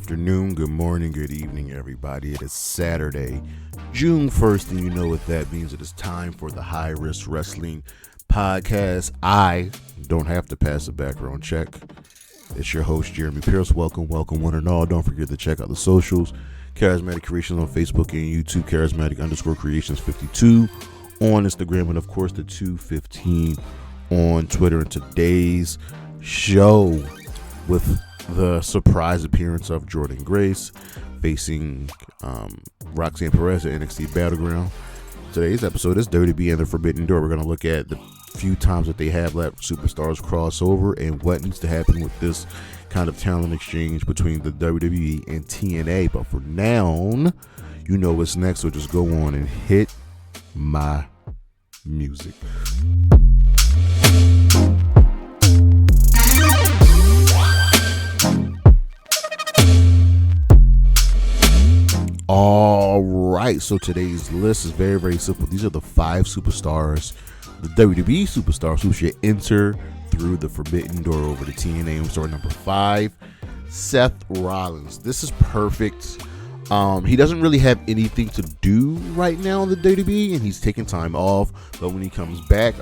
afternoon, good morning, good evening, everybody. It is Saturday, June 1st, and you know what that means. It is time for the High Risk Wrestling Podcast. I don't have to pass a background check. It's your host, Jeremy Pierce. Welcome one and all. Don't forget to check out the socials. Charismatic Creations on Facebook and YouTube. Charismatic_Creations52 on Instagram. And, of course, the 215 on Twitter. And today's show with the surprise appearance of Jordynne Grace facing Roxanne Perez at NXT Battleground. Today's episode is WWE and the Forbidden Door. We're going to look at the few times that they have let superstars cross over and what needs to happen with this kind of talent exchange between the WWE and TNA. But for now, you know what's next, so just go on and hit my music. All right, so today's list is very, very simple. These are the 5 superstars, the WWE superstars who should enter through the Forbidden Door over to TNA. I'm starting number 5, Seth Rollins. This is perfect. He doesn't really have anything to do right now in the WWE, and he's taking time off. But when he comes back,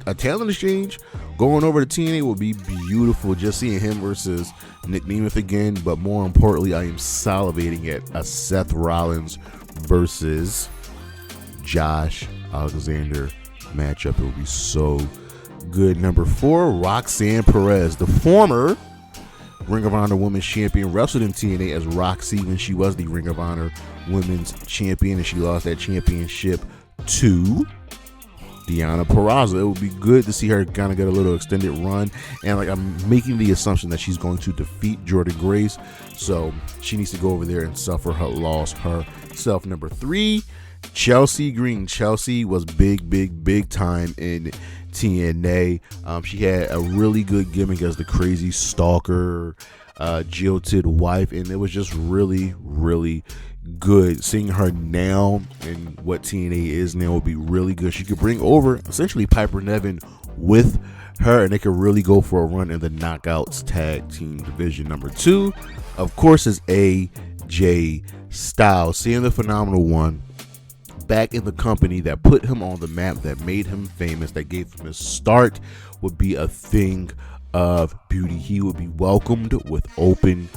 a talent exchange going over to TNA will be beautiful. Just seeing him versus Nick Nemeth again, but more importantly, I am salivating at a Seth Rollins versus Josh Alexander matchup. It will be so good. Number 4, Roxanne Perez, the former Ring of Honor Women's Champion, wrestled in TNA as Roxy when she was the Ring of Honor Women's Champion, and she lost that championship to Deonna Purrazzo. It would be good to see her kind of get a little extended run, and I'm making the assumption that she's going to defeat Jordynne Grace, so she needs to go over there and suffer her loss herself. Number 3, Chelsea Green. Chelsea was big time in TNA. She had a really good gimmick as the crazy stalker, jilted wife, and it was just really good. Seeing her now and what TNA is now would be really good. She could bring over essentially Piper Niven with her, and they could really go for a run in the Knockouts tag team division. Number 2, of course, is AJ Styles. Seeing the Phenomenal One back in the company that put him on the map, that made him famous, that gave him his start, would be a thing of beauty. He would be welcomed with open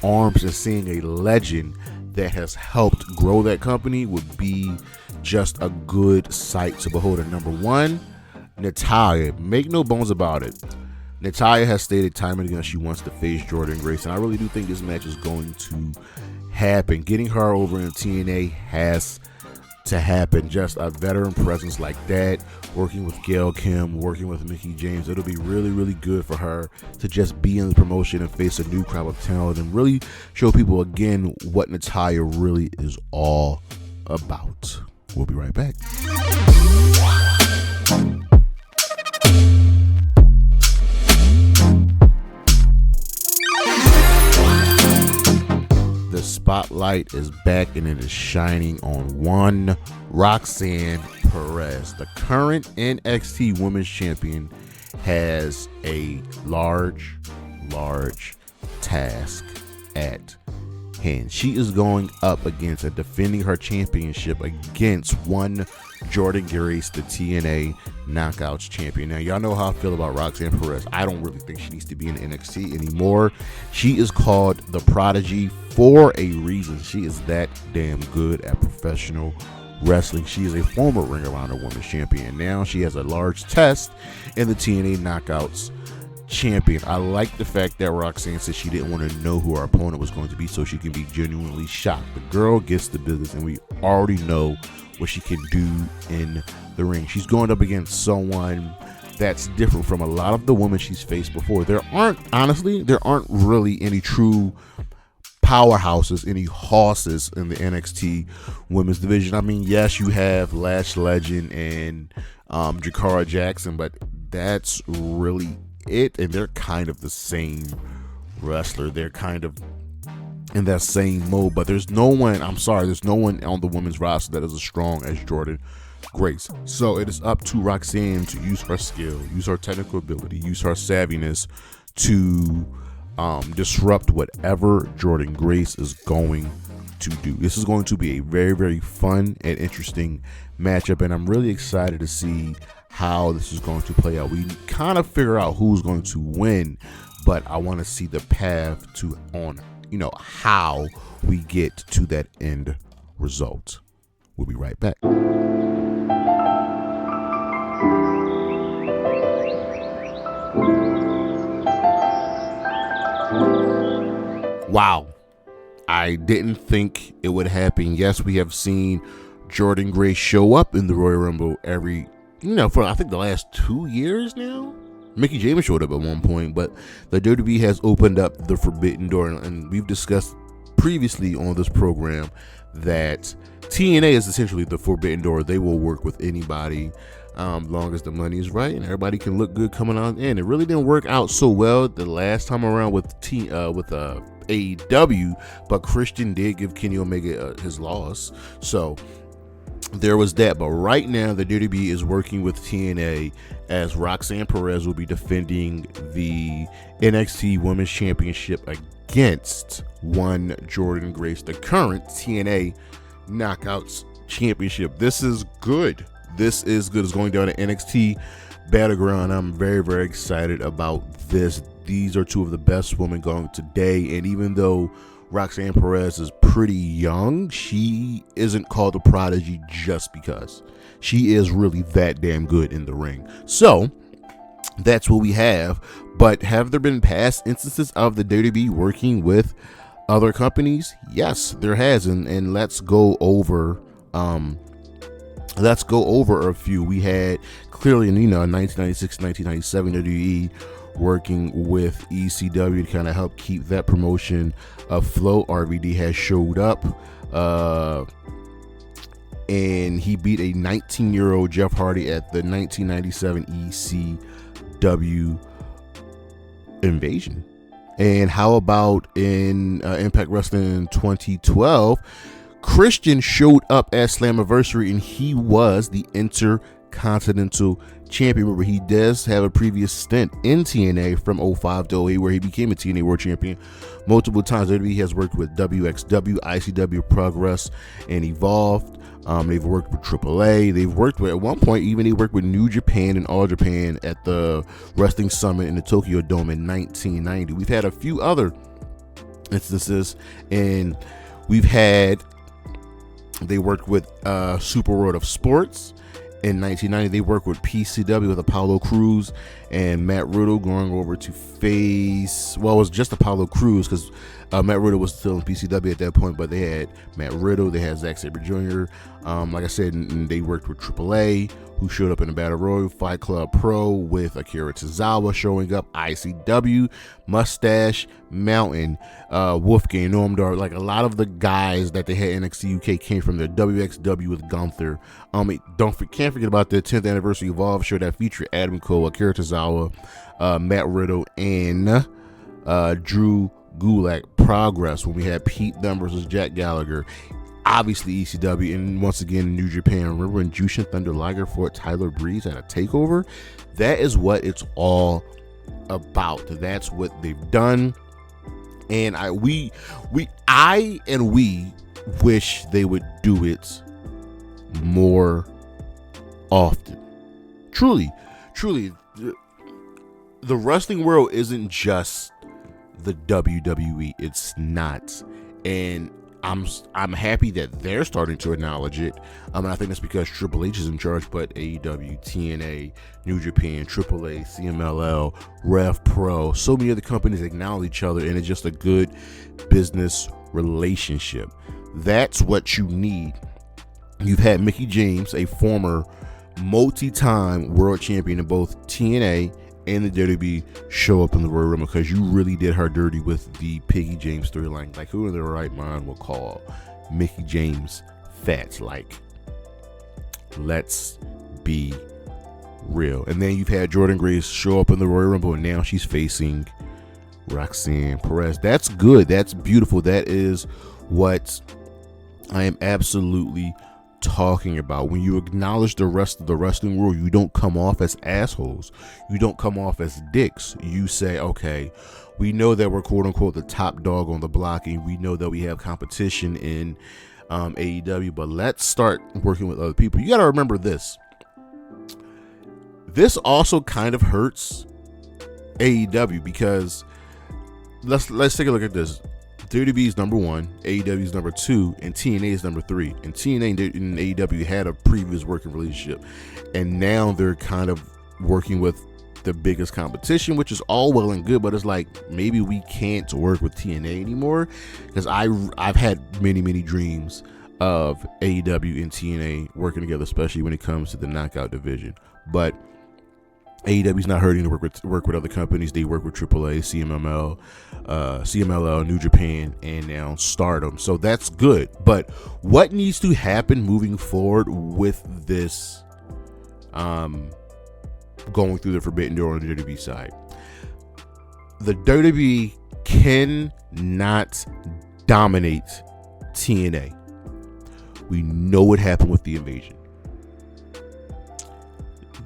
arms, and seeing a legend that has helped grow that company would be just a good sight to behold. And number 1, Natalya. Make no bones about it, Natalya has stated time and again she wants to face Jordynne Grace, and I really do think this match is going to happen. Getting her over in TNA has to happen. Just a veteran presence like that, working with Gail Kim, working with Mickie James, it'll be really good for her to just be in the promotion and face a new crowd of talent and really show people again what Natalya really is all about. We'll be right back. The spotlight is back, and it is shining on one Roxanne Perez. The current NXT Women's Champion has a large task at hand. She is going up against and defending her championship against one Jordynne Grace, the TNA Knockouts champion. Now, y'all know how I feel about Roxanne Perez. I don't really think she needs to be in NXT anymore. She is called the Prodigy for a reason. She is that damn good at professional wrestling. She is a former Ring of Honor Women's Champion. Now she has a large test in the TNA Knockouts champion. I like the fact that Roxanne said she didn't want to know who her opponent was going to be so she can be genuinely shocked. The girl gets the business, and we already know what she can do in the ring. She's going up against someone that's different from a lot of the women she's faced before. There aren't really any true powerhouses, any horses in the NXT women's division. I mean, yes, you have Lash Legend and Jakara Jackson, but that's really it, and they're kind of the same wrestler. They're kind of in that same mode, but there's no one on the women's roster that is as strong as Jordynne Grace. So it is up to Roxanne to use her skill, use her technical ability, use her savviness to disrupt whatever Jordynne Grace is going to do. This is going to be a very, very fun and interesting matchup, and I'm really excited to see how this is going to play out. We kind of figure out who's going to win, but I want to see the path to how we get to that end result. We'll be right back. Wow. I didn't think it would happen. Yes, we have seen Jordynne Grace show up in the Royal Rumble for I think the last 2 years now. Mickie James showed up at one point, but the WWE has opened up the forbidden door, and we've discussed previously on this program that TNA is essentially the forbidden door. They will work with anybody long as the money is right and everybody can look good coming on in. It really didn't work out so well the last time around with AEW, but Christian did give Kenny Omega his loss, so there was that. But right now the WWE is working with TNA, as Roxanne Perez will be defending the NXT Women's Championship against one Jordynne Grace, the current TNA Knockouts Championship. This is good. It's going down at NXT Battleground. I'm very, very excited about this. These are two of the best women going today, and even though Roxanne Perez is pretty young, she isn't called a prodigy just because. She is really that damn good in the ring. So that's what we have. But have there been past instances of the WWE working with other companies? Yes, there has, and let's go over a few. We had clearly in 1996, 1997 WWE working with ECW to kind of help keep that promotion afloat. RVD has showed up, and he beat a 19-year-old Jeff Hardy at the 1997 ECW Invasion. And how about in Impact Wrestling in 2012, Christian showed up at Slammiversary, and he was the Intercontinental Champion. Remember, he does have a previous stint in TNA from 05 to 08 where he became a TNA World Champion multiple times. WWE has worked with WXW, ICW, Progress, and Evolved. They've worked with AAA. They've worked with, at one point, he worked with New Japan and All Japan at the Wrestling Summit in the Tokyo Dome in 1990. We've had a few other instances, and they worked with Super World of Sports. In 1990, they worked with PCW with Apollo Crews and Matt Riddle going over to face, well, it was just Apollo Crews because Matt Riddle was still in PCW at that point, but they had Matt Riddle, they had Zack Sabre Jr. Like I said, and they worked with AAA, who showed up in the Battle Royal, Fight Club Pro with Akira Tozawa showing up, ICW, Mustache Mountain, Wolfgang Normdar. Like a lot of the guys that they had in NXT UK came from the WXW with Gunther. Can't forget about the 10th anniversary Evolve show that featured Adam Cole, Akira Tozawa, Matt Riddle, and Drew Gulak. Progress, when we had Pete Dunne versus Jack Gallagher. Obviously ECW, and once again New Japan. Remember when Jushin Thunder Liger fought Tyler Breeze at a takeover? That is what it's all about. That's what they've done, and we wish they would do it more often. Truly, the wrestling world isn't just the WWE. It's not, and I'm happy that they're starting to acknowledge it. And I think that's because Triple H is in charge, but AEW, TNA, New Japan, AAA, CMLL, Rev Pro, so many other companies acknowledge each other, and it's just a good business relationship. That's what you need. You've had Mickie James, a former multi-time world champion in both TNA and the WWE, show up in the Royal Rumble because you really did her dirty with the Piggy James storyline. Like, who in their right mind will call Mickie James fat? Like, let's be real. And then you've had Jordynne Grace show up in the Royal Rumble, and now she's facing Roxanne Perez. That's good. That's beautiful. That is what I am absolutely talking about. When you acknowledge the rest of the wrestling world, you don't come off as assholes. You don't come off as dicks. You say, okay, we know that we're quote unquote the top dog on the block, and we know that we have competition in AEW, but let's start working with other people. You got to remember this. This also kind of hurts AEW because let's take a look at this. WWE is number 1, AEW is number 2, and TNA is number 3. And TNA and AEW had a previous working relationship, and now they're kind of working with the biggest competition, which is all well and good, but it's like maybe we can't work with TNA anymore, because I've had many dreams of AEW and TNA working together, especially when it comes to the knockout division. But AEW's not hurting to work with other companies. They work with AAA, CMLL, New Japan, and now Stardom. So that's good. But what needs to happen moving forward with this going through the Forbidden Door on the WWE side? The WWE cannot dominate TNA. We know what happened with the Invasion.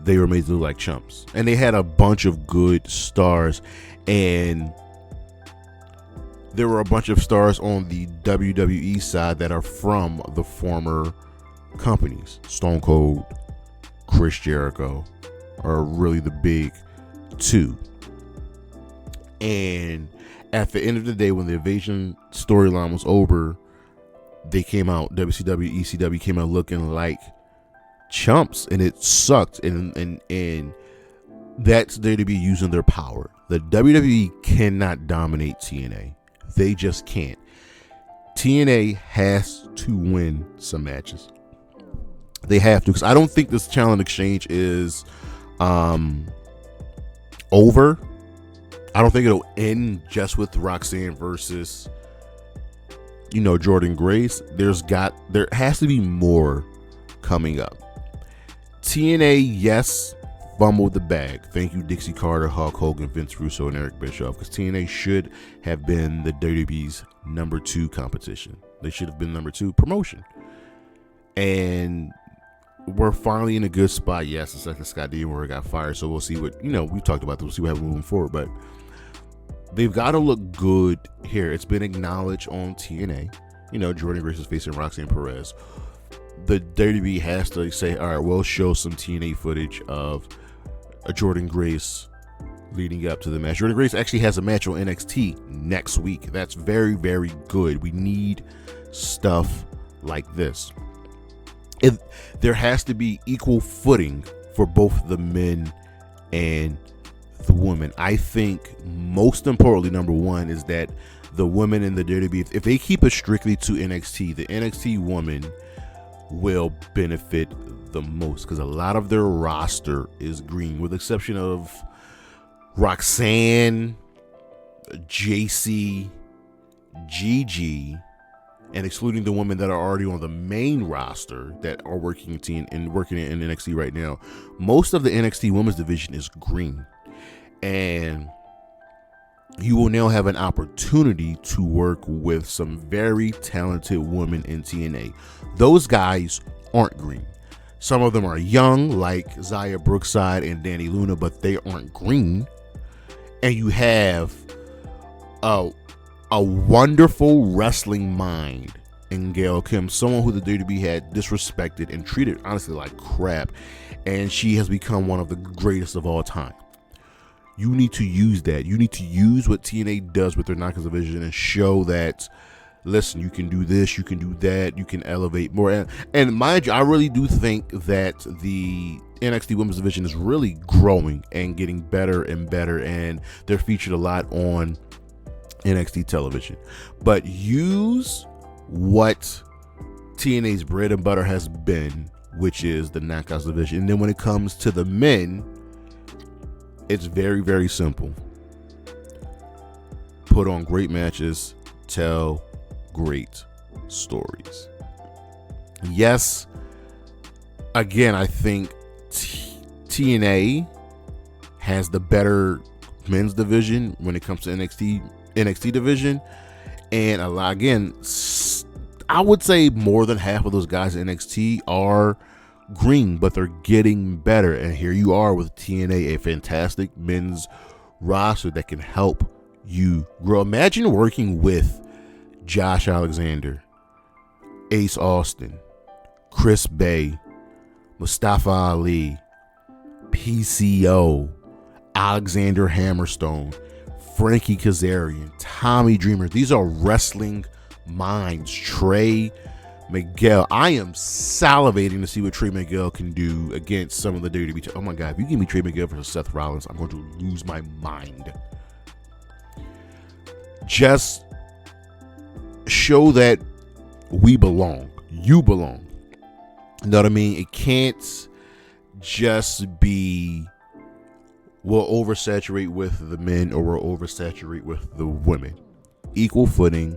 They were made to look like chumps, and they had a bunch of good stars, and there were a bunch of stars on the WWE side that are from the former companies. Stone Cold, Chris Jericho are really the big two. And at the end of the day, when the Invasion storyline was over, they came out, WCW, ECW came out looking like chumps, and it sucked, and that's there to be using their power. The WWE cannot dominate TNA. They just can't. TNA has to win some matches. They have to, because I don't think this challenge exchange is over. I don't think it'll end just with Roxanne versus Jordan Grace. There has to be more coming up. TNA, yes, fumbled the bag. Thank you, Dixie Carter, Hulk Hogan, Vince Russo, and Eric Bischoff, because TNA should have been the WWE's number 2 competition. They should have been number 2 promotion. And we're finally in a good spot. Yes, it's like Scott D'Amore got fired, so we'll see what, we've talked about this. We'll see what happens moving forward, but they've got to look good here. It's been acknowledged on TNA. Jordan Grace is facing Roxanne Perez. The WWE has to say, all right, we'll show some TNA footage of a Jordan Grace leading up to the match. Jordan Grace actually has a match on NXT next week. That's very, very good. We need stuff like this. There has to be equal footing for both the men and the women. I think most importantly, number one, is that the women in the WWE, if they keep it strictly to NXT, the NXT woman will benefit the most, because a lot of their roster is green, with the exception of Roxanne, JC, Gigi, and excluding the women that are already on the main roster that are working in NXT right now. Most of the NXT women's division is green, and you will now have an opportunity to work with some very talented women in TNA. Those guys aren't green. Some of them are young, like Zaya Brookside and Danny Luna, but they aren't green. And you have a wonderful wrestling mind in Gail Kim, someone who the WWE had disrespected and treated honestly like crap, and she has become one of the greatest of all time. You need to use that. You need to use what TNA does with their knockouts division and show that, listen, you can do this, you can do that, you can elevate more. And mind you, I really do think that the NXT women's division is really growing and getting better and better, and they're featured a lot on NXT television. But use what TNA's bread and butter has been, which is the knockouts division. And then when it comes to the men, it's very, very simple. Put on great matches, tell great stories. Yes, again, I think TNA has the better men's division when it comes to NXT division, and a lot, again, I would say more than half of those guys in NXT are green, but they're getting better. And here you are with TNA, a fantastic men's roster that can help you grow. Imagine working with Josh Alexander, Ace Austin, Chris Bay, Mustafa Ali, PCO, Alexander Hammerstone, Frankie Kazarian, Tommy Dreamer. These are wrestling minds. Trey Miguel. I am salivating to see what Trey Miguel can do against some of the WWE. Oh my God, if you give me Trey Miguel versus Seth Rollins, I'm going to lose my mind. Just show that we belong. You belong. You know what I mean? It can't just be we'll oversaturate with the men or we'll oversaturate with the women. Equal footing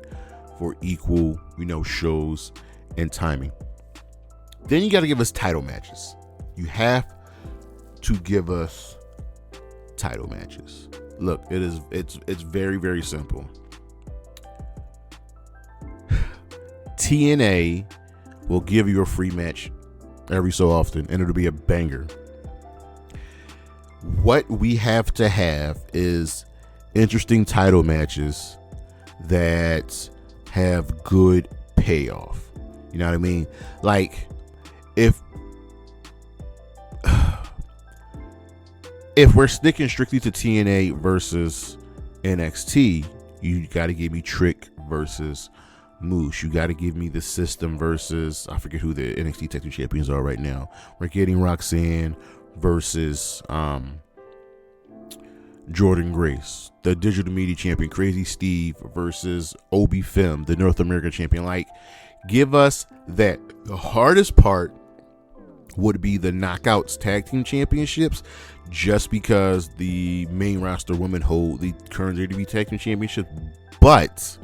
for equal, shows and timing. Then you got to give us title matches. You have to give us title matches. Look, it's very, very simple. TNA will give you a free match every so often, and it'll be a banger. What we have to have is interesting title matches that have good payoff. You know what I mean? Like, if we're sticking strictly to TNA versus NXT, you got to give me Trick versus Moose. You got to give me the System versus, I forget who the NXT Tag Team Champions are right now. We're getting Roxanne versus Jordan Grace, the Digital Media Champion. Crazy Steve versus Obi Fem, the North American Champion. Like, give us that. The hardest part would be the Knockouts Tag Team Championships, just because the main roster women hold the current WWE Tag Team Championship. But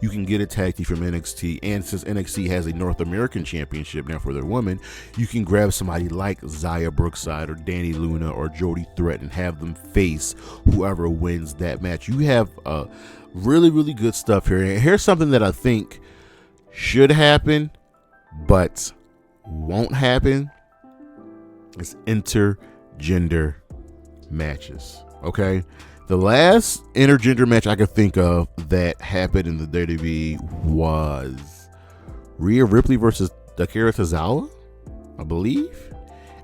you can get a tag team from NXT, and since NXT has a North American Championship now for their women, you can grab somebody like Xia Brookside or Danny Luna or Jody Threat and have them face whoever wins that match. You have really, really good stuff here. And here's something that I think should happen, but won't happen. It's intergender matches. Okay? The last intergender match I could think of that happened in the WWE was Rhea Ripley versus Akira Tozawa, I believe.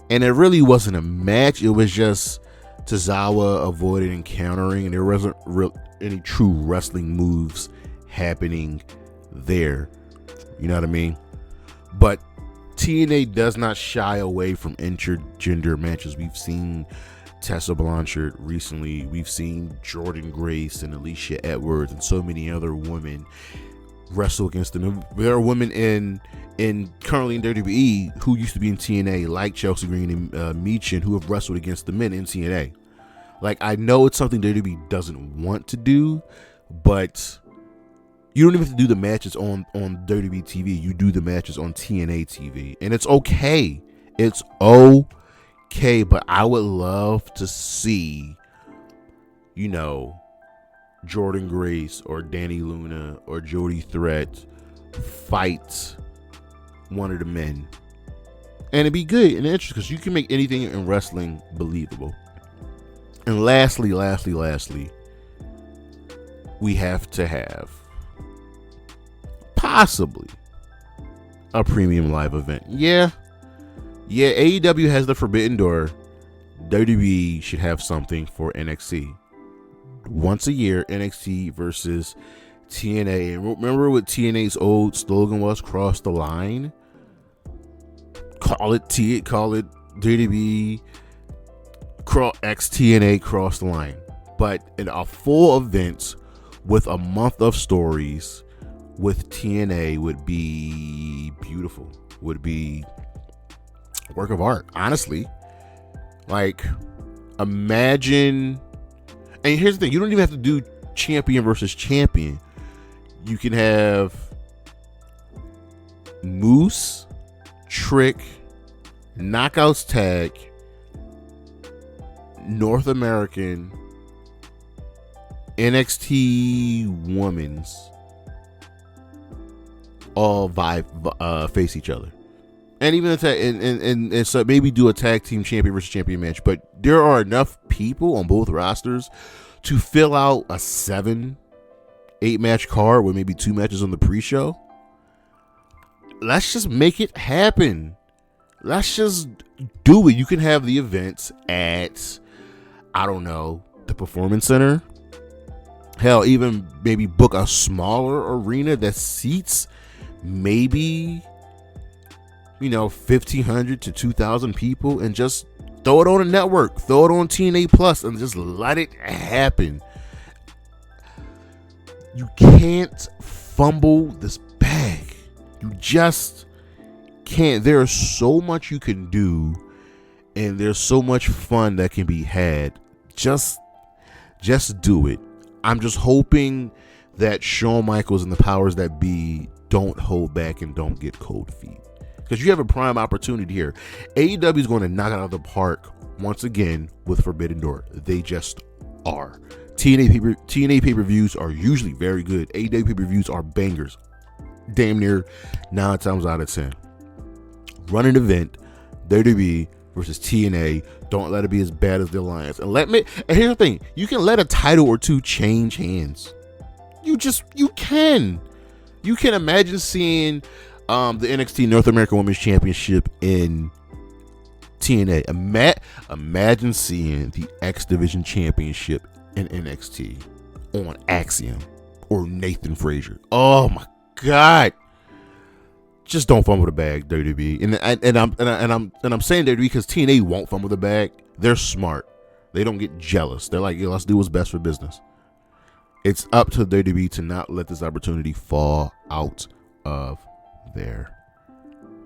And it really wasn't a match. It was just Tozawa avoided encountering, and there wasn't any true wrestling moves happening there. You know what I mean? But TNA does not shy away from intergender matches. We've seen Tessa Blanchard recently. We've seen Jordan Grace and Alicia Edwards and so many other women wrestle against them. There are women in currently in WWE who used to be in TNA, like Chelsea Green and Meechin, who have wrestled against the men in TNA. Like, I know it's something WWE doesn't want to do, but you don't even have to do the matches on WWE TV. You do the matches on TNA TV, and it's okay. It's okay, but I would love to see, Jordan Grace or Danny Luna or Jody Threat fight one of the men. And it'd be good and interesting because you can make anything in wrestling believable. And lastly, we have to have possibly a premium live event. Yeah, AEW has the Forbidden Door. WWE should have something for NXT. Once a year, NXT versus TNA. And remember what TNA's old slogan was? Cross the line. Call it WWE XTNA Cross the Line. But in a full event with a month of stories with TNA would be beautiful. Would be work of art, honestly. Like, imagine. And here's the thing, you don't even have to do champion versus champion. You can have Moose, Trick, Knockouts Tag, North American, NXT Women's, all face each other. And even and so maybe do a tag team champion versus champion match. But there are enough people on both rosters to fill out a 7-8 match card with maybe 2 matches on the pre-show. Let's just make it happen. Let's just do it. You can have the events at, I don't know, the Performance Center. Hell, even maybe book a smaller arena that seats maybe, 1,500 to 2,000 people, and just throw it on a network, throw it on TNA Plus, and just let it happen. You can't fumble this bag. You just can't. There's so much you can do, and there's so much fun that can be had. Just do it. I'm just hoping that Shawn Michaels and the powers that be don't hold back and don't get cold feet, because you have a prime opportunity here. AEW is going to knock it out of the park once again with Forbidden Door. They just are. TNA pay-per-views are usually very good. AEW pay-per-views are bangers, damn near 9 times out of 10. Run an event, WWE versus TNA. Don't let it be as bad as the Alliance. And here's the thing: you can let a title or two change hands. You can. You can imagine seeing the NXT North American Women's Championship in TNA. Imagine seeing the X Division Championship in NXT on Axiom or Nathan Frazier. Oh my God! Just don't fumble the bag, WWE. And I'm saying WWE because TNA won't fumble the bag. They're smart. They don't get jealous. They're like, let's do what's best for business. It's up to WWE to not let this opportunity fall out of their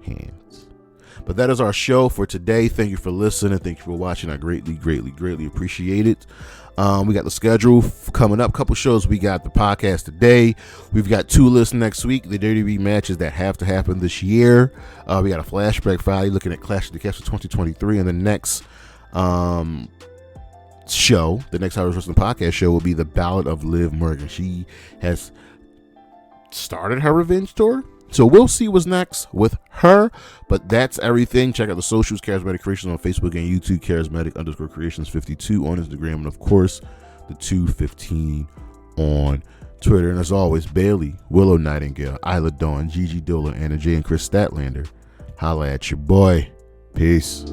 hands. But that is our show for today. Thank you for listening. Thank you for watching. I greatly appreciate it. We got the schedule coming up. Couple shows. We got the podcast today. We've got 2 lists next week. The WWE matches that have to happen this year. We got a flashback Friday looking at Clash of the Castle 2023, and the next show, the next Irish Wrestling Podcast show, will be the Ballad of Liv Morgan. She has started her revenge tour, so we'll see what's next with her. But that's everything. Check out the socials: Charismatic Creations on Facebook and YouTube, Charismatic_Creations52 on Instagram, and of course the 215 on Twitter. And as always, Bailey, Willow Nightingale, Isla Dawn, Gigi Dola, Anna J, and Chris Statlander. Holla at your boy. Peace.